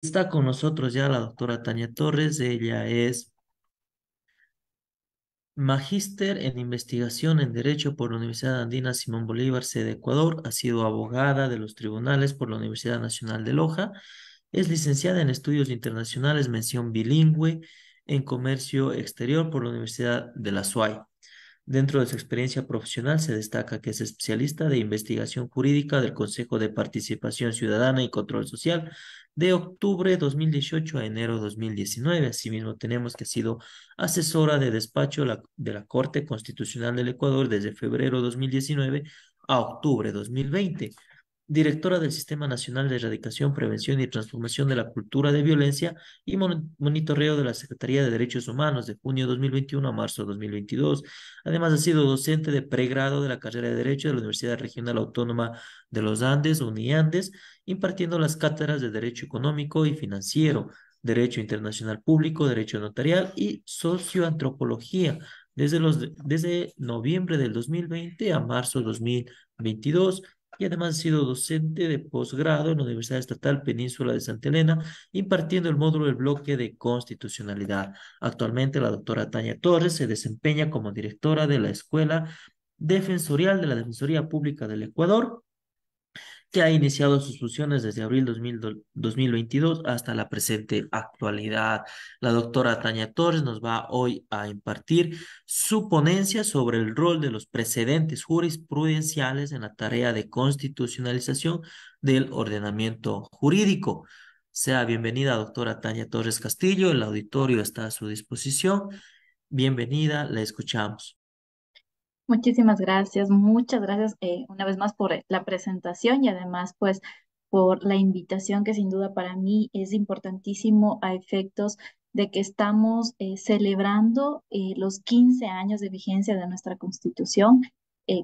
Está con nosotros ya la doctora Tania Torres. Ella es magíster en investigación en Derecho por la Universidad Andina Simón Bolívar, sede Ecuador. Ha sido abogada de los tribunales por la Universidad Nacional de Loja. Es licenciada en Estudios Internacionales, mención bilingüe en Comercio Exterior por la Universidad de la SUAY. Dentro de su experiencia profesional se destaca que es especialista de investigación jurídica del Consejo de Participación Ciudadana y Control Social de octubre 2018 a enero 2019. Asimismo, tenemos que ha sido asesora de despacho de la Corte Constitucional del Ecuador desde febrero 2019 a octubre 2020, directora del Sistema Nacional de Erradicación, Prevención y Transformación de la Cultura de Violencia y monitoreo de la Secretaría de Derechos Humanos de junio 2021 a marzo 2022. Además, ha sido docente de pregrado de la carrera de Derecho de la Universidad Regional Autónoma de los Andes, UNIANDES, impartiendo las cátedras de Derecho Económico y Financiero, Derecho Internacional Público, Derecho Notarial y Socioantropología desde noviembre del 2020 a marzo 2022, y además ha sido docente de posgrado en la Universidad Estatal Península de Santa Elena, impartiendo el módulo del bloque de constitucionalidad. Actualmente, la doctora Tania Torres se desempeña como directora de la Escuela Defensorial de la Defensoría Pública del Ecuador, que ha iniciado sus funciones desde abril 2022 hasta la presente actualidad. La doctora Tania Torres nos va hoy a impartir su ponencia sobre el rol de los precedentes jurisprudenciales en la tarea de constitucionalización del ordenamiento jurídico. Sea bienvenida, doctora Tania Torres Castillo. El auditorio está a su disposición. Bienvenida, la escuchamos. Muchísimas gracias, muchas gracias una vez más por la presentación y además pues por la invitación que sin duda para mí es importantísimo a efectos de que estamos celebrando los 15 años de vigencia de nuestra Constitución.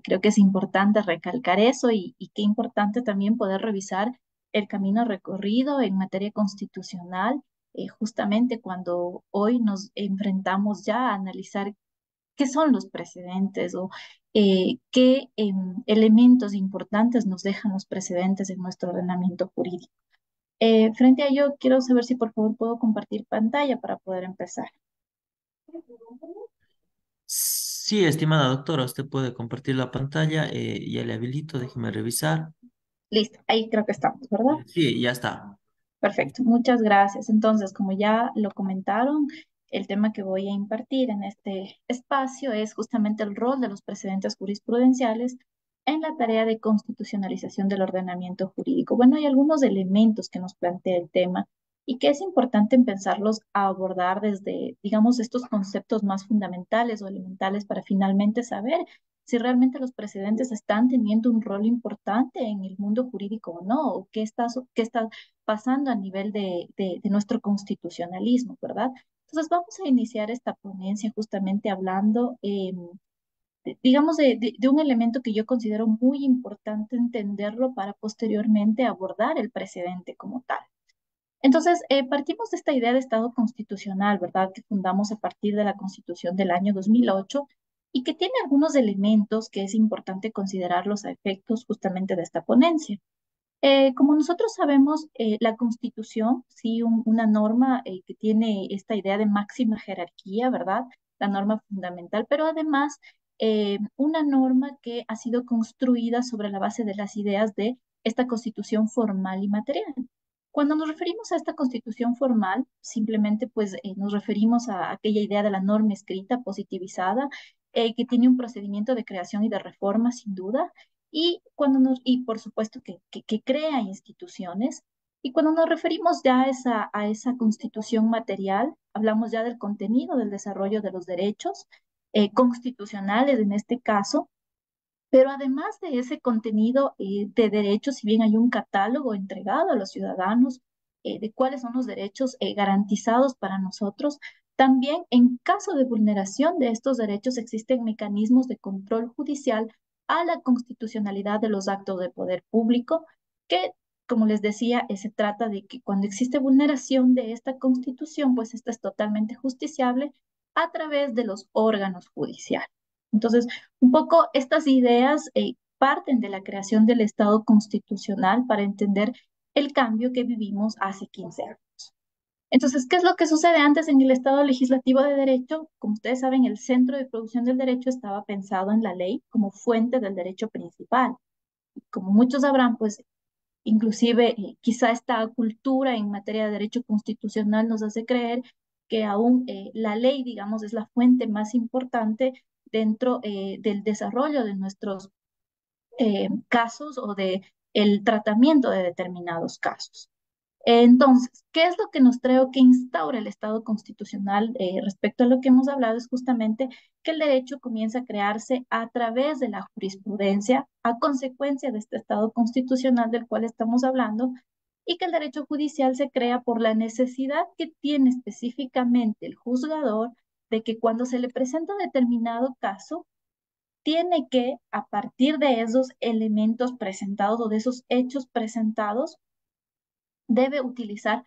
Creo que es importante recalcar eso y qué importante también poder revisar el camino recorrido en materia constitucional, justamente cuando hoy nos enfrentamos ya a analizar qué son los precedentes o qué elementos importantes nos dejan los precedentes en nuestro ordenamiento jurídico. Frente a ello, quiero saber si por favor puedo compartir pantalla para poder empezar. Sí, estimada doctora, usted puede compartir la pantalla. Ya le habilito, déjeme revisar. Listo, ahí creo que estamos, ¿verdad? Sí, ya está. Perfecto, muchas gracias. Entonces, como ya lo comentaron, el tema que voy a impartir en este espacio es justamente el rol de los precedentes jurisprudenciales en la tarea de constitucionalización del ordenamiento jurídico. Bueno, hay algunos elementos que nos plantea el tema y que es importante empezarlos a abordar desde, digamos, estos conceptos más fundamentales o elementales para finalmente saber si realmente los precedentes están teniendo un rol importante en el mundo jurídico o no, o qué está pasando a nivel de nuestro constitucionalismo, ¿verdad? Entonces vamos a iniciar esta ponencia justamente hablando, digamos, de un elemento que yo considero muy importante entenderlo para posteriormente abordar el precedente como tal. Entonces, partimos de esta idea de Estado constitucional, ¿verdad? Que fundamos a partir de la Constitución del año 2008 y que tiene algunos elementos que es importante considerarlos a efectos justamente de esta ponencia. Como nosotros sabemos, la Constitución, sí, una norma que tiene esta idea de máxima jerarquía, ¿verdad? La norma fundamental, pero además una norma que ha sido construida sobre la base de las ideas de esta Constitución formal y material. Cuando nos referimos a esta Constitución formal, simplemente pues nos referimos a aquella idea de la norma escrita, positivizada, que tiene un procedimiento de creación y de reforma, sin duda y por supuesto que crea instituciones. Y cuando nos referimos ya a esa constitución material, hablamos ya del contenido, del desarrollo de los derechos constitucionales en este caso, pero además de ese contenido de derechos, si bien hay un catálogo entregado a los ciudadanos de cuáles son los derechos garantizados para nosotros, también en caso de vulneración de estos derechos existen mecanismos de control judicial a la constitucionalidad de los actos de poder público, que, como les decía, se trata de que cuando existe vulneración de esta constitución, pues esta es totalmente justiciable a través de los órganos judiciales. Entonces, un poco estas ideas parten de la creación del Estado constitucional para entender el cambio que vivimos hace 15 años. Entonces, ¿qué es lo que sucede antes en el Estado legislativo de derecho? Como ustedes saben, el centro de producción del derecho estaba pensado en la ley como fuente del derecho principal. Como muchos sabrán, pues inclusive quizá esta cultura en materia de derecho constitucional nos hace creer que aún la ley, digamos, es la fuente más importante dentro del desarrollo de nuestros casos o de el tratamiento de determinados casos. Entonces, ¿qué es lo que nos creo que instaura el Estado constitucional respecto a lo que hemos hablado? Es justamente que el derecho comienza a crearse a través de la jurisprudencia, a consecuencia de este Estado constitucional del cual estamos hablando, y que el derecho judicial se crea por la necesidad que tiene específicamente el juzgador de que cuando se le presenta un determinado caso, tiene que, a partir de esos elementos presentados o de esos hechos presentados, debe utilizar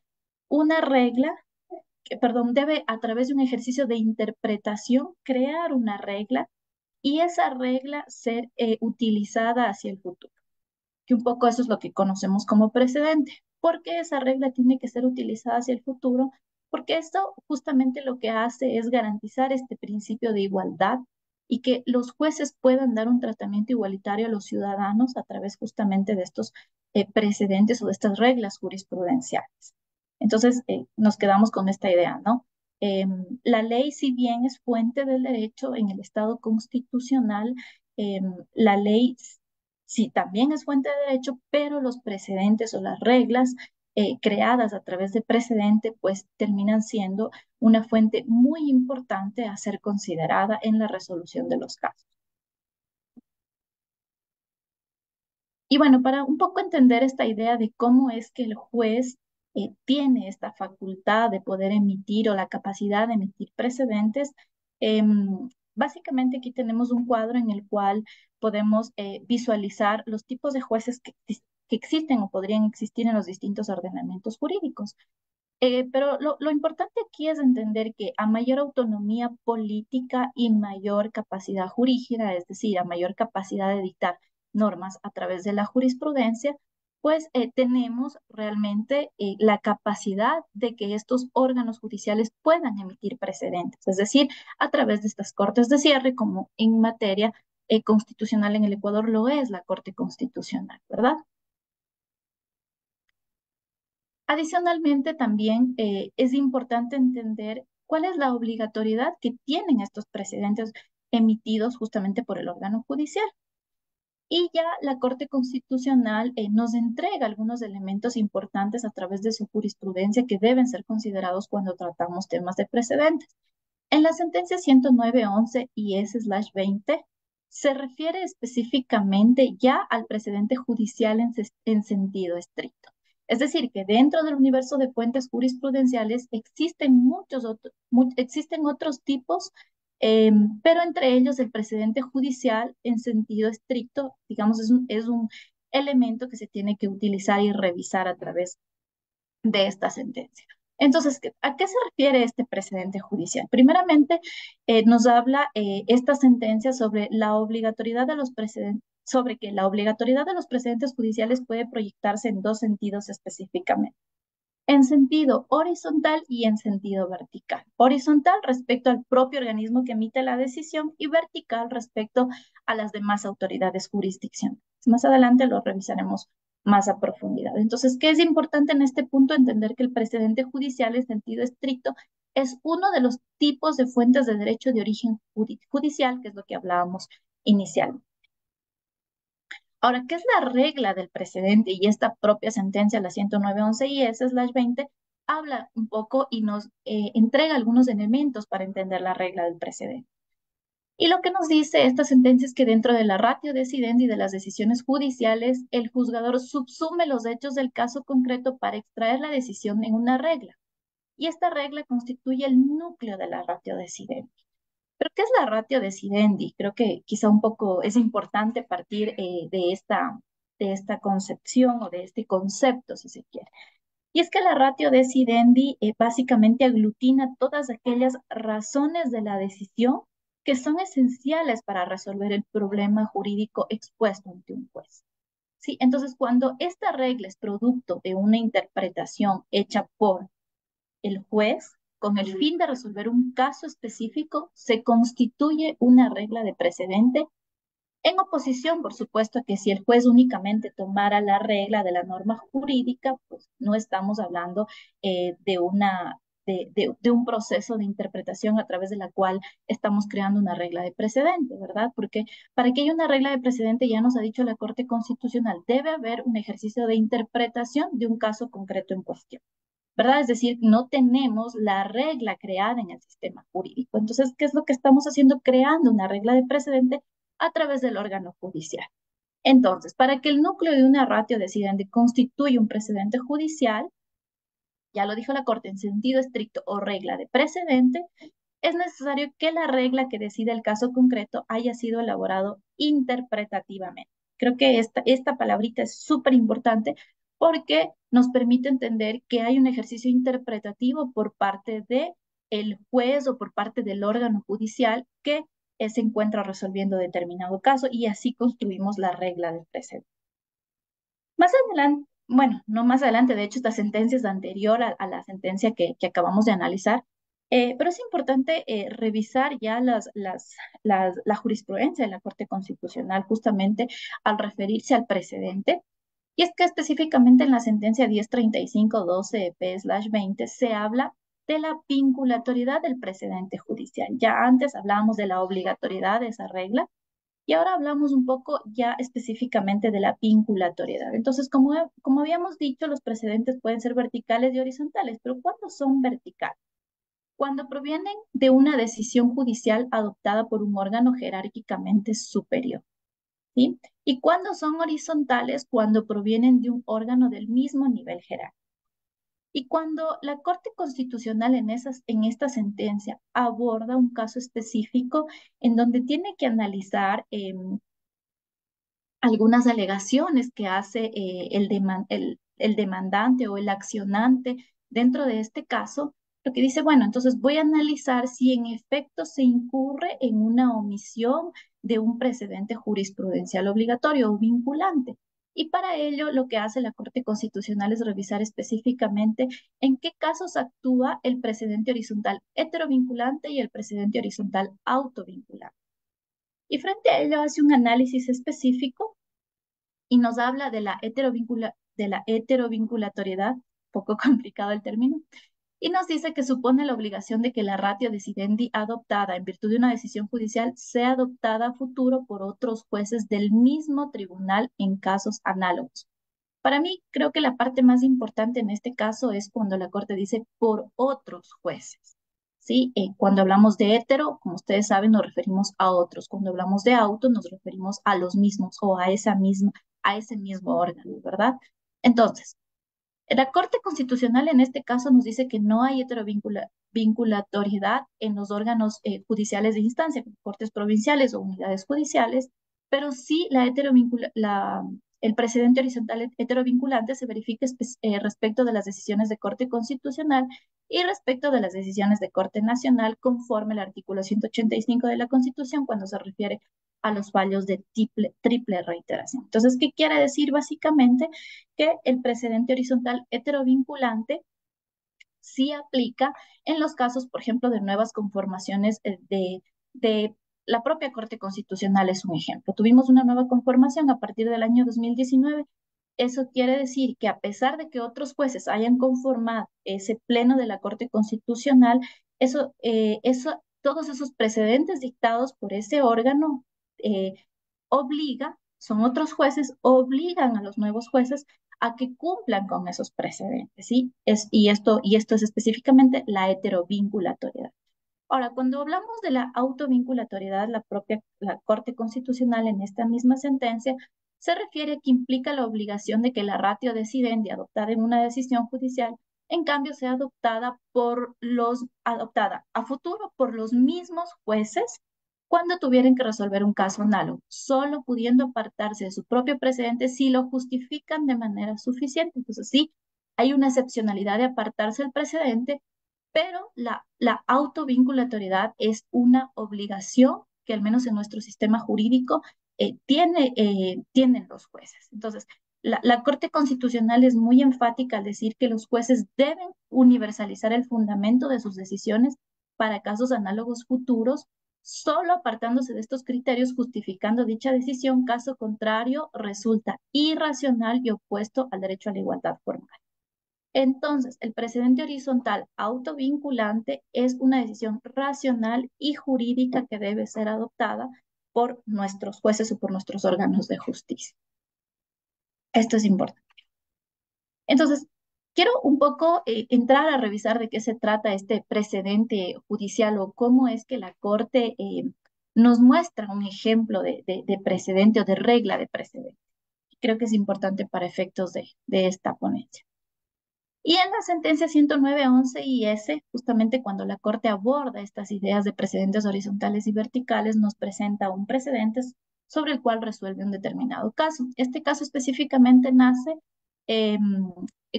una regla, perdón, debe a través de un ejercicio de interpretación crear una regla y esa regla ser utilizada hacia el futuro. Que un poco eso es lo que conocemos como precedente. ¿Por qué esa regla tiene que ser utilizada hacia el futuro? Porque esto justamente lo que hace es garantizar este principio de igualdad y que los jueces puedan dar un tratamiento igualitario a los ciudadanos a través justamente de estos precedentes o de estas reglas jurisprudenciales. Entonces, nos quedamos con esta idea, ¿no? La ley, si bien es fuente del derecho en el Estado constitucional, la ley sí también es fuente de derecho, pero los precedentes o las reglas creadas a través de precedente, pues terminan siendo una fuente muy importante a ser considerada en la resolución de los casos. Y bueno, para un poco entender esta idea de cómo es que el juez tiene esta facultad de poder emitir o la capacidad de emitir precedentes, básicamente aquí tenemos un cuadro en el cual podemos visualizar los tipos de jueces que existen o podrían existir en los distintos ordenamientos jurídicos. Pero lo importante aquí es entender que a mayor autonomía política y mayor capacidad jurídica, es decir, a mayor capacidad de dictar normas a través de la jurisprudencia, pues tenemos realmente la capacidad de que estos órganos judiciales puedan emitir precedentes, es decir, a través de estas cortes de cierre, como en materia constitucional en el Ecuador lo es la Corte Constitucional, ¿verdad? Adicionalmente, también es importante entender cuál es la obligatoriedad que tienen estos precedentes emitidos justamente por el órgano judicial. Y ya la Corte Constitucional nos entrega algunos elementos importantes a través de su jurisprudencia que deben ser considerados cuando tratamos temas de precedentes. En la sentencia 109-11 y S/20 se refiere específicamente ya al precedente judicial en sentido estricto. Es decir, que dentro del universo de fuentes jurisprudenciales existen existen otros tipos, pero entre ellos el precedente judicial en sentido estricto, digamos, es un elemento que se tiene que utilizar y revisar a través de esta sentencia. Entonces, ¿a qué se refiere este precedente judicial? Primeramente, nos habla esta sentencia sobre la obligatoriedad de los precedentes, sobre que la obligatoriedad de los precedentes judiciales puede proyectarse en dos sentidos específicamente, en sentido horizontal y en sentido vertical. Horizontal respecto al propio organismo que emite la decisión y vertical respecto a las demás autoridades jurisdiccionales. Más adelante lo revisaremos más a profundidad. Entonces, ¿qué es importante en este punto? Entender que el precedente judicial en sentido estricto es uno de los tipos de fuentes de derecho de origen judicial, que es lo que hablábamos inicialmente. Ahora, ¿qué es la regla del precedente? Y esta propia sentencia, la 109-11 y S/20, habla un poco y nos entrega algunos elementos para entender la regla del precedente. Y lo que nos dice esta sentencia es que dentro de la ratio decidendi y de las decisiones judiciales, el juzgador subsume los hechos del caso concreto para extraer la decisión en una regla. Y esta regla constituye el núcleo de la ratio decidendi. ¿Pero qué es la ratio decidendi? Creo que quizá un poco es importante partir de esta concepción o de este concepto, si se quiere. Y es que la ratio decidendi básicamente aglutina todas aquellas razones de la decisión que son esenciales para resolver el problema jurídico expuesto ante un juez. ¿Sí? Entonces, cuando esta regla es producto de una interpretación hecha por el juez, con el fin de resolver un caso específico, se constituye una regla de precedente en oposición, por supuesto, que si el juez únicamente tomara la regla de la norma jurídica, pues no estamos hablando de de un proceso de interpretación a través de la cual estamos creando una regla de precedente, ¿verdad? Porque para que haya una regla de precedente, ya nos ha dicho la Corte Constitucional, debe haber un ejercicio de interpretación de un caso concreto en cuestión. ¿Verdad? Es decir, no tenemos la regla creada en el sistema jurídico. Entonces, ¿qué es lo que estamos haciendo? Creando una regla de precedente a través del órgano judicial. Entonces, para que el núcleo de una ratio decidente constituya un precedente judicial, ya lo dijo la Corte, en sentido estricto o regla de precedente, es necesario que la regla que decida el caso concreto haya sido elaborado interpretativamente. Creo que esta palabrita es súper importante porque nos permite entender que hay un ejercicio interpretativo por parte de el juez o por parte del órgano judicial que se encuentra resolviendo determinado caso y así construimos la regla del precedente. Más adelante, bueno, no más adelante, de hecho, esta sentencia es anterior a la sentencia que acabamos de analizar, pero es importante revisar ya la jurisprudencia de la Corte Constitucional justamente al referirse al precedente. Y es que específicamente en la sentencia 1035-12-P/20 se habla de la vinculatoriedad del precedente judicial. Ya antes hablábamos de la obligatoriedad de esa regla y ahora hablamos un poco ya específicamente de la vinculatoriedad. Entonces, como habíamos dicho, los precedentes pueden ser verticales y horizontales, pero ¿cuándo son verticales? Cuando provienen de una decisión judicial adoptada por un órgano jerárquicamente superior, ¿sí? Y cuando son horizontales, cuando provienen de un órgano del mismo nivel jerárquico. Y cuando la Corte Constitucional en esta sentencia aborda un caso específico en donde tiene que analizar algunas alegaciones que hace el demandante o el accionante dentro de este caso, lo que dice, bueno, entonces voy a analizar si en efecto se incurre en una omisión de un precedente jurisprudencial obligatorio o vinculante. Y para ello, lo que hace la Corte Constitucional es revisar específicamente en qué casos actúa el precedente horizontal heterovinculante y el precedente horizontal autovinculante. Y frente a ello hace un análisis específico y nos habla de de la heterovinculatoriedad, poco complicado el término, y nos dice que supone la obligación de que la ratio decidendi adoptada en virtud de una decisión judicial sea adoptada a futuro por otros jueces del mismo tribunal en casos análogos. Para mí, creo que la parte más importante en este caso es cuando la Corte dice por otros jueces. ¿Sí? Cuando hablamos de hetero, como ustedes saben, nos referimos a otros. Cuando hablamos de auto, nos referimos a los mismos o a ese mismo órgano, ¿verdad? Entonces, la Corte Constitucional en este caso nos dice que no hay heterovinculatoriedad en los órganos judiciales de instancia, como cortes provinciales o unidades judiciales, pero sí el precedente horizontal heterovinculante se verifica respecto de las decisiones de Corte Constitucional y respecto de las decisiones de Corte Nacional conforme al artículo 185 de la Constitución cuando se refiere a los fallos de triple reiteración. Entonces, ¿qué quiere decir básicamente? Que el precedente horizontal heterovinculante sí aplica en los casos, por ejemplo, de nuevas conformaciones de la propia Corte Constitucional es un ejemplo. Tuvimos una nueva conformación a partir del año 2019. Eso quiere decir que a pesar de que otros jueces hayan conformado ese pleno de la Corte Constitucional, todos esos precedentes dictados por ese órgano eh, son otros jueces, obligan a los nuevos jueces a que cumplan con esos precedentes, ¿sí? Y esto es específicamente la heterovinculatoriedad. Ahora, cuando hablamos de la autovinculatoriedad, la Corte Constitucional en esta misma sentencia se refiere a que implica la obligación de que la ratio decidendi adoptada en una decisión judicial, en cambio, sea adoptada a futuro por los mismos jueces cuando tuvieran que resolver un caso análogo, solo pudiendo apartarse de su propio precedente si lo justifican de manera suficiente. Entonces, sí, hay una excepcionalidad de apartarse del precedente, pero la autovinculatoriedad es una obligación que al menos en nuestro sistema jurídico tienen los jueces. Entonces, la Corte Constitucional es muy enfática al decir que los jueces deben universalizar el fundamento de sus decisiones para casos análogos futuros, solo apartándose de estos criterios justificando dicha decisión, caso contrario resulta irracional y opuesto al derecho a la igualdad formal. Entonces, el precedente horizontal autovinculante es una decisión racional y jurídica que debe ser adoptada por nuestros jueces o por nuestros órganos de justicia. Esto es importante. Entonces, quiero un poco entrar a revisar de qué se trata este precedente judicial o cómo es que la Corte nos muestra un ejemplo de precedente o de regla de precedente. Creo que es importante para efectos de esta ponencia. Y en la sentencia 109.11 IS, justamente cuando la Corte aborda estas ideas de precedentes horizontales y verticales, nos presenta un precedente sobre el cual resuelve un determinado caso. Este caso específicamente nace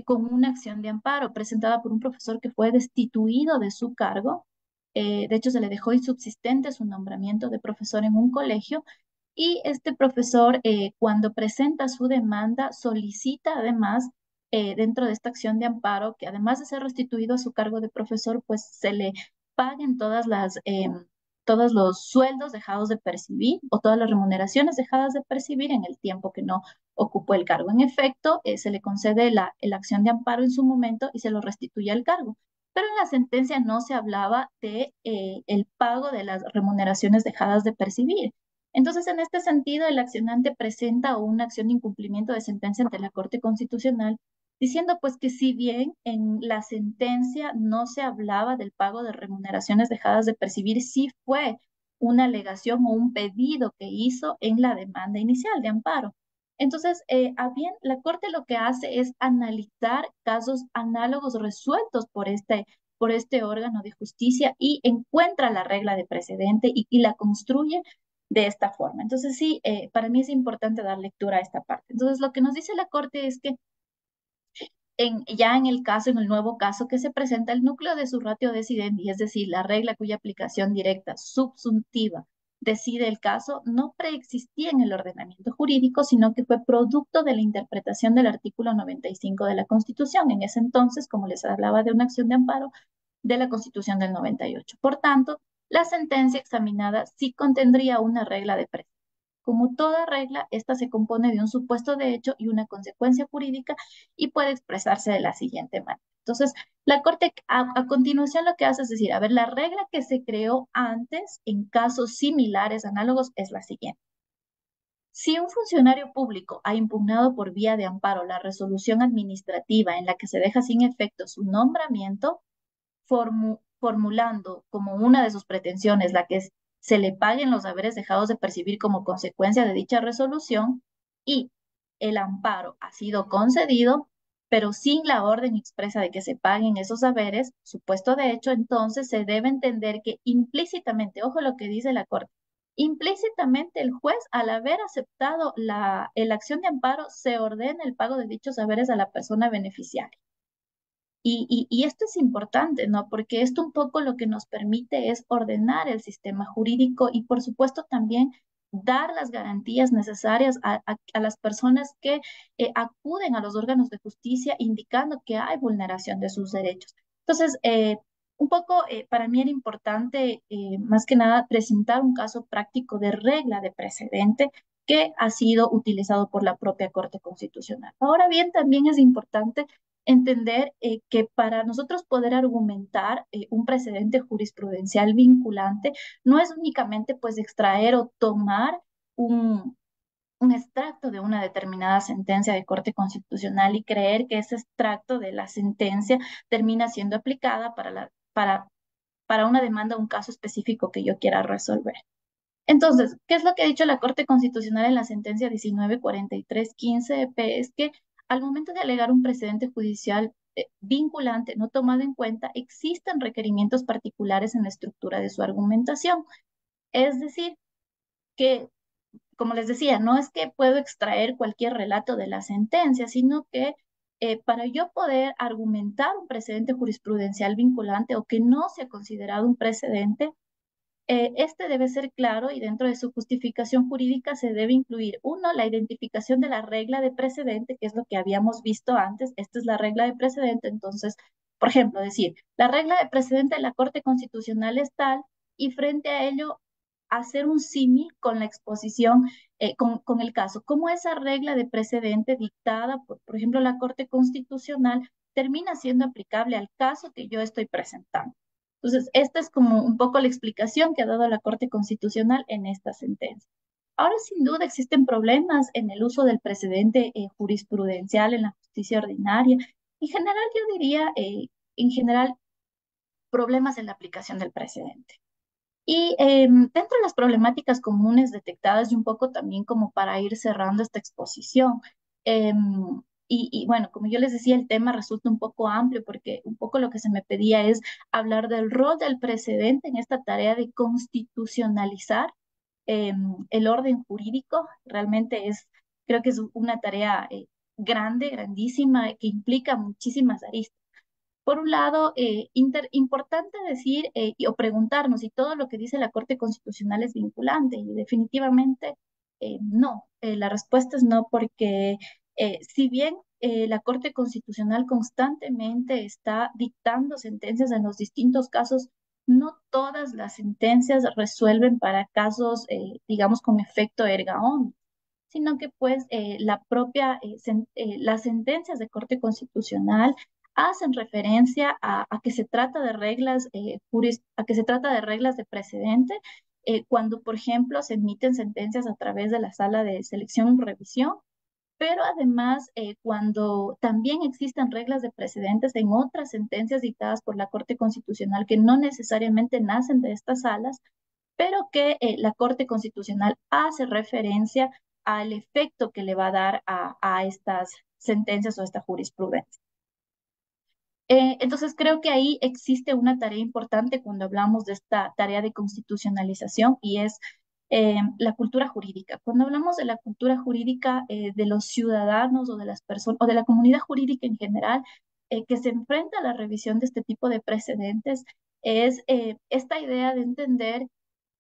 con una acción de amparo presentada por un profesor que fue destituido de su cargo. De hecho, se le dejó insubsistente su nombramiento de profesor en un colegio. Y este profesor, cuando presenta su demanda, solicita además dentro de esta acción de amparo, que además de ser restituido a su cargo de profesor, pues se le paguen todos los sueldos dejados de percibir o todas las remuneraciones dejadas de percibir en el tiempo que no ocupó el cargo. En efecto, se le concede la acción de amparo en su momento y se lo restituye al cargo. Pero en la sentencia no se hablaba de el pago de las remuneraciones dejadas de percibir. Entonces, en este sentido, el accionante presenta una acción de incumplimiento de sentencia ante la Corte Constitucional diciendo pues que si bien en la sentencia no se hablaba del pago de remuneraciones dejadas de percibir, sí fue una alegación o un pedido que hizo en la demanda inicial de amparo. Entonces, a bien, la Corte lo que hace es analizar casos análogos resueltos por este órgano de justicia y encuentra la regla de precedente y la construye de esta forma. Entonces, sí, para mí es importante dar lectura a esta parte. Entonces, lo que nos dice la Corte es que ya en el caso, en el nuevo caso que se presenta, el núcleo de su ratio decidendi, es decir, la regla cuya aplicación directa subsuntiva decide el caso, no preexistía en el ordenamiento jurídico, sino que fue producto de la interpretación del artículo 95 de la Constitución. En ese entonces, como les hablaba de una acción de amparo de la Constitución del 98. Por tanto, la sentencia examinada sí contendría una regla de precedente. Como toda regla, esta se compone de un supuesto de hecho y una consecuencia jurídica y puede expresarse de la siguiente manera. Entonces, la Corte a continuación lo que hace es decir, a ver, la regla que se creó antes en casos similares, análogos, es la siguiente. Si un funcionario público ha impugnado por vía de amparo la resolución administrativa en la que se deja sin efecto su nombramiento, formulando como una de sus pretensiones la que se le paguen los haberes dejados de percibir como consecuencia de dicha resolución y el amparo ha sido concedido, pero sin la orden expresa de que se paguen esos haberes, supuesto de hecho, entonces se debe entender que implícitamente, ojo lo que dice la Corte, implícitamente el juez, al haber aceptado la acción de amparo, se ordena el pago de dichos haberes a la persona beneficiaria. Y esto es importante, ¿no? Porque esto un poco lo que nos permite es ordenar el sistema jurídico y, por supuesto, también dar las garantías necesarias a las personas que acuden a los órganos de justicia indicando que hay vulneración de sus derechos. Entonces, un poco para mí era importante, más que nada, presentar un caso práctico de regla de precedente que ha sido utilizado por la propia Corte Constitucional. Ahora bien, también es importante entender que para nosotros poder argumentar un precedente jurisprudencial vinculante no es únicamente pues extraer o tomar un extracto de una determinada sentencia de Corte Constitucional y creer que ese extracto de la sentencia termina siendo aplicada para una demanda o un caso específico que yo quiera resolver. Entonces, ¿qué es lo que ha dicho la Corte Constitucional en la sentencia 1943-15-EP? Es que al momento de alegar un precedente judicial vinculante no tomado en cuenta, existen requerimientos particulares en la estructura de su argumentación. Es decir, que, como les decía, no es que puedo extraer cualquier relato de la sentencia, sino que para yo poder argumentar un precedente jurisprudencial vinculante o que no sea considerado un precedente, Este debe ser claro y dentro de su justificación jurídica se debe incluir, uno, la identificación de la regla de precedente, que es lo que habíamos visto antes. Esta es la regla de precedente. Entonces, por ejemplo, decir, la regla de precedente de la Corte Constitucional es tal y frente a ello hacer un símil con la exposición, con el caso. ¿Cómo esa regla de precedente dictada por ejemplo, la Corte Constitucional termina siendo aplicable al caso que yo estoy presentando? Entonces, esta es como un poco la explicación que ha dado la Corte Constitucional en esta sentencia. Ahora, sin duda, existen problemas en el uso del precedente jurisprudencial en la justicia ordinaria. En general, yo diría, en general, problemas en la aplicación del precedente. Y dentro de las problemáticas comunes detectadas y un poco también como para ir cerrando esta exposición, bueno, como yo les decía, el tema resulta un poco amplio porque un poco lo que se me pedía es hablar del rol del precedente en esta tarea de constitucionalizar el orden jurídico. Realmente creo que es una tarea grande, grandísima, que implica muchísimas aristas. Por un lado, importante decir o preguntarnos si todo lo que dice la Corte Constitucional es vinculante y definitivamente no. La respuesta es no porque si bien la Corte Constitucional constantemente está dictando sentencias en los distintos casos, no todas las sentencias resuelven para casos, digamos, con efecto erga omnes, sino que pues las sentencias de Corte Constitucional hacen referencia a que se trata de reglas, a que se trata de reglas de precedente, cuando, por ejemplo, se emiten sentencias a través de la sala de selección y revisión, pero además cuando también existen reglas de precedentes en otras sentencias dictadas por la Corte Constitucional que no necesariamente nacen de estas salas, pero que la Corte Constitucional hace referencia al efecto que le va a dar a estas sentencias o a esta jurisprudencia. Entonces creo que ahí existe una tarea importante cuando hablamos de esta tarea de constitucionalización y es la cultura jurídica. Cuando hablamos de la cultura jurídica de los ciudadanos o de las personas o de la comunidad jurídica en general que se enfrenta a la revisión de este tipo de precedentes, es esta idea de entender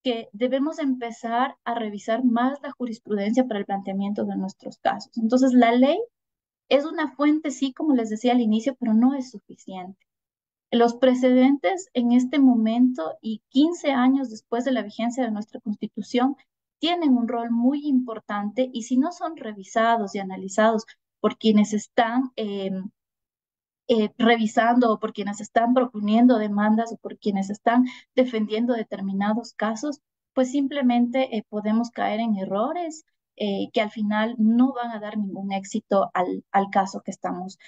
que debemos empezar a revisar más la jurisprudencia para el planteamiento de nuestros casos. Entonces, la ley es una fuente, sí, como les decía al inicio, pero no es suficiente. Los precedentes en este momento y 15 años después de la vigencia de nuestra Constitución tienen un rol muy importante y si no son revisados y analizados por quienes están revisando o por quienes están proponiendo demandas o por quienes están defendiendo determinados casos, pues simplemente podemos caer en errores que al final no van a dar ningún éxito al caso que estamos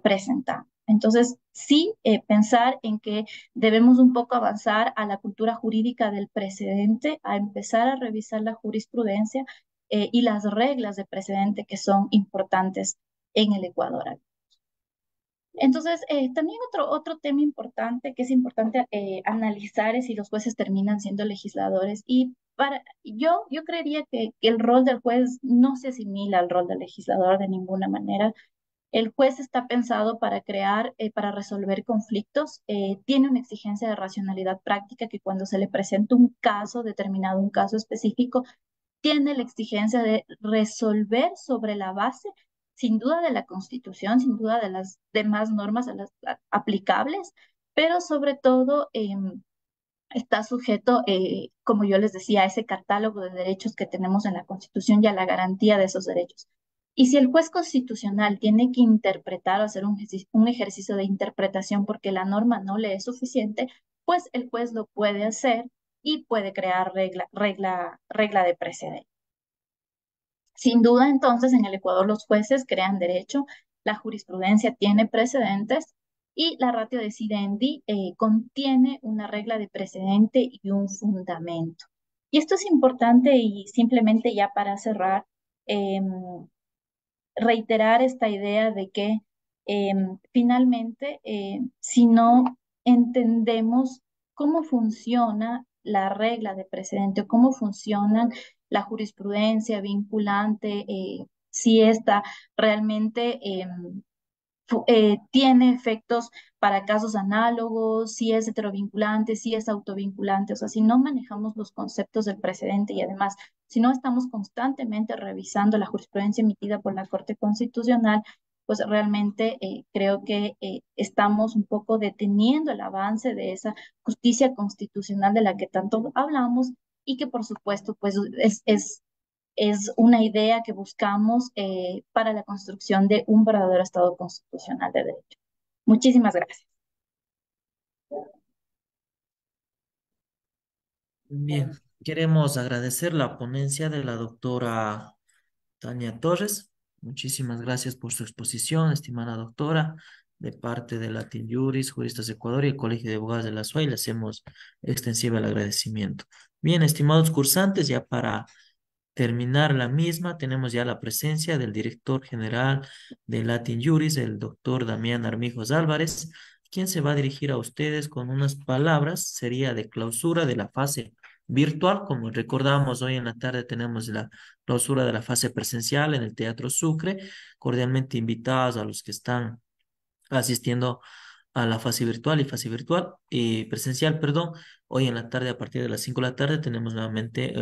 presentando. Entonces, sí, pensar en que debemos un poco avanzar a la cultura jurídica del precedente, a empezar a revisar la jurisprudencia y las reglas de precedente que son importantes en el Ecuador. Entonces, también otro tema importante que es importante analizar es si los jueces terminan siendo legisladores. Y yo creería que el rol del juez no se asimila al rol del legislador de ninguna manera. El juez está pensado para crear, para resolver conflictos, tiene una exigencia de racionalidad práctica que cuando se le presenta un caso determinado, un caso específico, tiene la exigencia de resolver sobre la base, sin duda de la Constitución, sin duda de las demás normas aplicables, pero sobre todo está sujeto, como yo les decía, a ese catálogo de derechos que tenemos en la Constitución y a la garantía de esos derechos. Y si el juez constitucional tiene que interpretar o hacer un ejercicio de interpretación porque la norma no le es suficiente, pues el juez lo puede hacer y puede crear regla de precedente. Sin duda, entonces, en el Ecuador los jueces crean derecho, la jurisprudencia tiene precedentes y la ratio decidendi contiene una regla de precedente y un fundamento. Y esto es importante y simplemente ya para cerrar, em, reiterar esta idea de que finalmente, si no entendemos cómo funciona la regla de precedente o cómo funciona la jurisprudencia vinculante, si esta realmente tiene efectos para casos análogos, si es heterovinculante, si es autovinculante, o sea, si no manejamos los conceptos del precedente y además, si no estamos constantemente revisando la jurisprudencia emitida por la Corte Constitucional, pues realmente creo que estamos un poco deteniendo el avance de esa justicia constitucional de la que tanto hablamos y que por supuesto pues es una idea que buscamos para la construcción de un verdadero Estado constitucional de derecho. Muchísimas gracias. Bien, queremos agradecer la ponencia de la doctora Tania Torres. Muchísimas gracias por su exposición, estimada doctora. De parte de Latin Juris, Juristas de Ecuador y el Colegio de Abogados de la SUAY, le hacemos extensivo el agradecimiento. Bien, estimados cursantes, ya para terminar la misma, tenemos ya la presencia del director general de Latin Juris, el doctor Damián Armijos Álvarez, quien se va a dirigir a ustedes con unas palabras, sería de clausura de la fase virtual. Como recordamos, hoy en la tarde tenemos la clausura de la fase presencial en el Teatro Sucre. Cordialmente invitados a los que están asistiendo a la fase virtual y presencial, perdón. Hoy en la tarde, a partir de las 5 de la tarde, tenemos nuevamente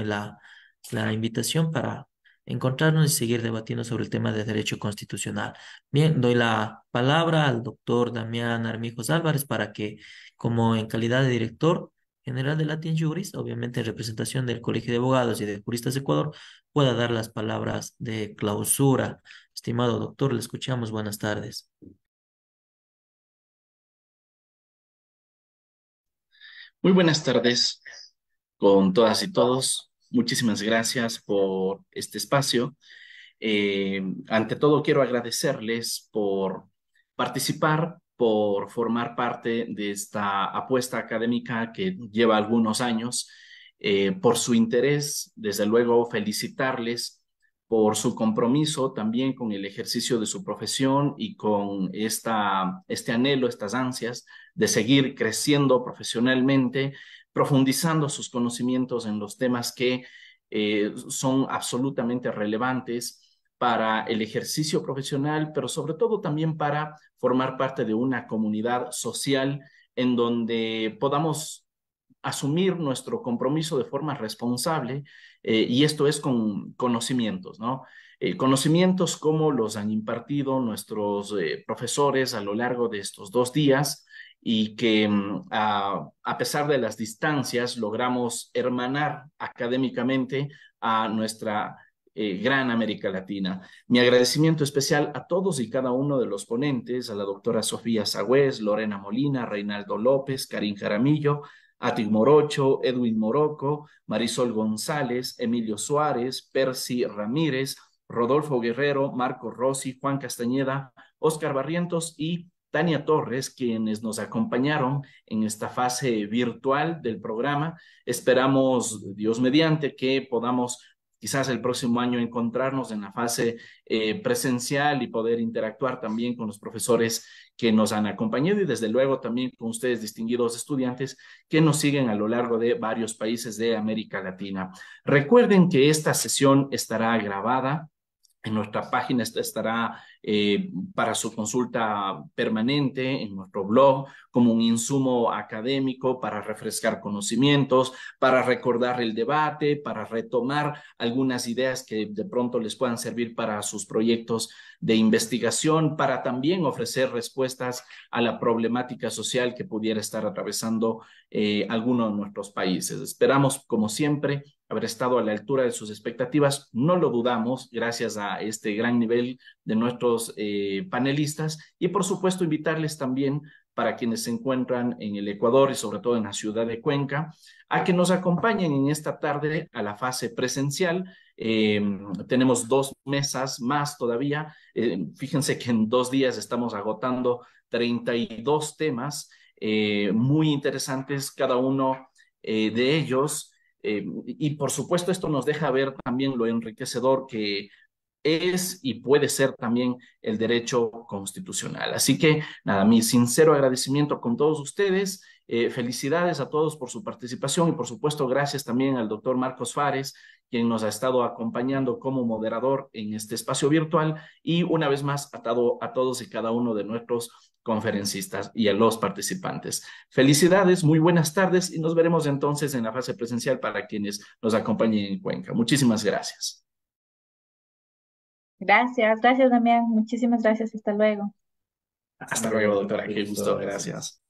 la invitación para encontrarnos y seguir debatiendo sobre el tema de derecho constitucional. Bien, doy la palabra al doctor Damián Armijos Álvarez para que, como en calidad de director general de Latin Juris, obviamente en representación del Colegio de Abogados y de Juristas de Ecuador, pueda dar las palabras de clausura. Estimado doctor, le escuchamos. Buenas tardes. Muy buenas tardes con todas y todos. Muchísimas gracias por este espacio. Ante todo, quiero agradecerles por participar, por formar parte de esta apuesta académica que lleva algunos años, por su interés, desde luego felicitarles por su compromiso también con el ejercicio de su profesión y con este anhelo, estas ansias de seguir creciendo profesionalmente, profundizando sus conocimientos en los temas que son absolutamente relevantes para el ejercicio profesional, pero sobre todo también para formar parte de una comunidad social en donde podamos asumir nuestro compromiso de forma responsable, y esto es con conocimientos, ¿no? Conocimientos como los han impartido nuestros profesores a lo largo de estos 2 días y que a pesar de las distancias logramos hermanar académicamente a nuestra gran América Latina. Mi agradecimiento especial a todos y cada uno de los ponentes, a la doctora Sofía Sagüez, Lorena Molina, Reinaldo López, Karin Jaramillo, Atic Morocho, Edwin Moroco, Marisol González, Emilio Suárez, Percy Ramírez, Rodolfo Guerrero, Marco Rossi, Juan Castañeda, Oscar Barrientos y Tania Torres, quienes nos acompañaron en esta fase virtual del programa. Esperamos, Dios mediante, que podamos quizás el próximo año encontrarnos en la fase presencial y poder interactuar también con los profesores que nos han acompañado y desde luego también con ustedes, distinguidos estudiantes, que nos siguen a lo largo de varios países de América Latina. Recuerden que esta sesión estará grabada. En nuestra página estará para su consulta permanente en nuestro blog como un insumo académico para refrescar conocimientos, para recordar el debate, para retomar algunas ideas que de pronto les puedan servir para sus proyectos de investigación, para también ofrecer respuestas a la problemática social que pudiera estar atravesando alguno de nuestros países. Esperamos, como siempre, haber estado a la altura de sus expectativas. No lo dudamos, gracias a este gran nivel de nuestros panelistas. Y por supuesto, invitarles también para quienes se encuentran en el Ecuador y sobre todo en la ciudad de Cuenca, a que nos acompañen en esta tarde a la fase presencial. Tenemos 2 mesas más todavía. Fíjense que en 2 días estamos agotando 32 temas muy interesantes, cada uno de ellos. Y por supuesto esto nos deja ver también lo enriquecedor que es y puede ser también el derecho constitucional. Así que nada, mi sincero agradecimiento con todos ustedes. Felicidades a todos por su participación y por supuesto gracias también al doctor Marcos Fares, quien nos ha estado acompañando como moderador en este espacio virtual y una vez más a todos y cada uno de nuestros conferencistas y a los participantes. Felicidades, muy buenas tardes y nos veremos entonces en la fase presencial para quienes nos acompañen en Cuenca. Muchísimas gracias. Gracias, gracias Damián, muchísimas gracias, hasta luego. Hasta luego, doctora. Qué gusto. Gracias.